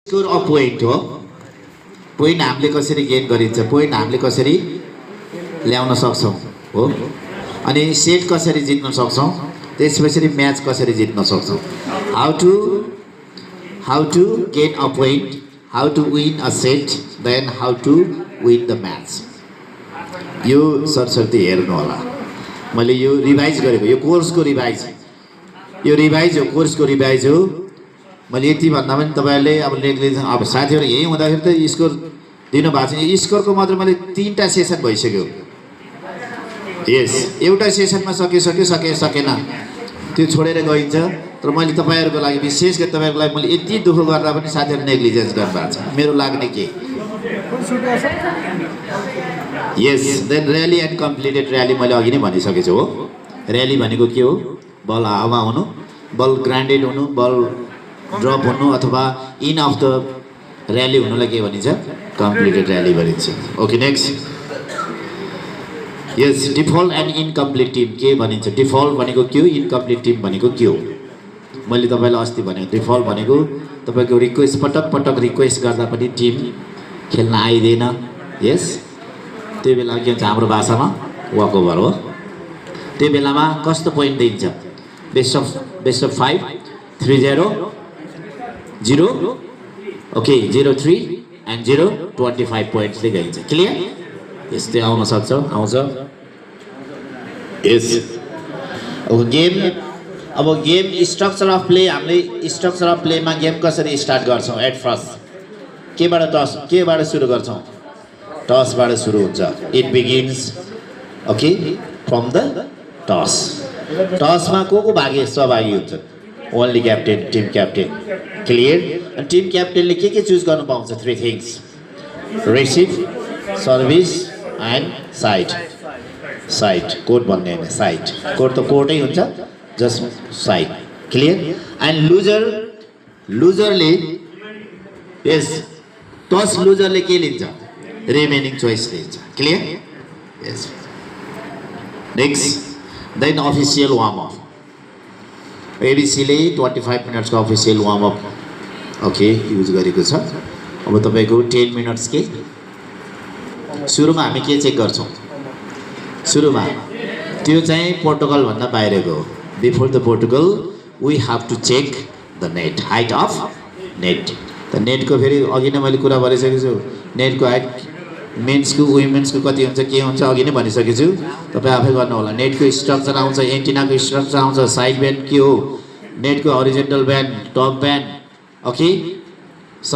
Score of point हो। Point हामीले कसरी गेन गरिन्छ, पोइन्ट हामीले कसरी ल्याउन सक्छौँ हो, अनि सेट कसरी जित्न सक्छौँ, त्यसपछि म्याच कसरी जित्न सक्छौँ। How to gain a point, how to win a set, then how to win the match. यो सरस्वती हेर्नु होला, मैले यो रिभाइज गरेको, यो कोर्सको रिभाइज, यो रिभाइज हो, कोर्सको रिभाइज हो। मैले यति भन्दा पनि तपाईँहरूले अब लेख्दै अब साथीहरू यही हुँदाखेरि त स्कोर दिनुभएको छ। स्कोरको मात्र मैले 3टा सेसन भइसक्यो। यस, एउटा सेसनमा सकेन त्यो छोडेर गइन्छ। तर मैले तपाईँहरूको लागि, विशेष गरी तपाईँहरूको लागि मैले यति दुःख गर्दा पनि साथीहरू नेग्लिजेन्स गर्नुभएको छ, मेरो लाग्ने के। Yes, then rally and completed rally मैले अघि नै भनिसकेको छु हो। र्याली भनेको के हो, बल हावामा हुनु, बल ग्राउन्डेड हुनु, बल ड्रप हुनु, अथवा इन अफ द र्याली हुनुलाई के भनिन्छ, कम्प्लिटेड र्याली भनिन्छ। Okay, next. Yes, default and incomplete team के भनिन्छ। डिफल्ट भनेको के हो, इनकम्प्लिट टिम भनेको के हो। मैले तपाईँलाई अस्ति भनेको, डिफल्ट भनेको तपाईँको रिक्वेस्ट, पटक रिक्वेस्ट गर्दा पनि टिम खेल्न आइदिएन। यस, त्यो बेला के हुन्छ हाम्रो भाषामा वकओभर हो। त्यो बेलामा कस्तो पोइन्ट दिन्छ, बेस्ट अफ 5, 3-0, 0, ओके 0-3 एन्ड 0-25 पोइन्ट्सले गइन्छ। क्लियर, यस्तै आउन सक्छ, आउँछ। यस, अब गेम स्ट्रक्चर अफ प्ले, हामीले स्ट्रक्चर अफ प्लेमा गेम कसरी स्टार्ट गर्छौँ। एट फर्स्ट केबाट सुरु गर्छौँ, टसबाट सुरु हुन्छ। It begins okay from the toss. टसमा को भागी सहभागी हुन्छ, only captain, team captain. Clear, अनि टिम क्याप्टेनले के चुज गर्नु पाउँछ, 3 things, receive, service and side. Court भन्ने होइन, साइड। कोर्ट त कोर्टै हुन्छ, जस्ट साइड। क्लियर, एन्ड लुजरले यस, टस लुजरले के लिन्छ, रिमेनिङ चोइस लिन्छ। Clear, yes. Next, then official warm up. एबिसीले 25 मिनट्सको official warm up okay use गरेको छ। अब तपाईँको 10 मिनट्स के सुरुमा हामी के चेक गर्छौँ, सुरुमा त्यो चाहिँ प्रोटोकलभन्दा बाहिरको हो। Before the protocol we have to check the net, height of net. त नेटको फेरि अघि नै मैले कुरा भनिसकेको छु, नेटको हाइट मेन्सको वुमेन्सको कति हुन्छ, के हुन्छ, अघि नै भनिसकेको छु, तपाईँ आफै गर्नु होला। नेटको स्ट्रक्चर आउँछ, एन्टिनाको स्ट्रक्चर आउँछ, साइड ब्यान्ड के हो, नेटको horizontal band, top band, okay,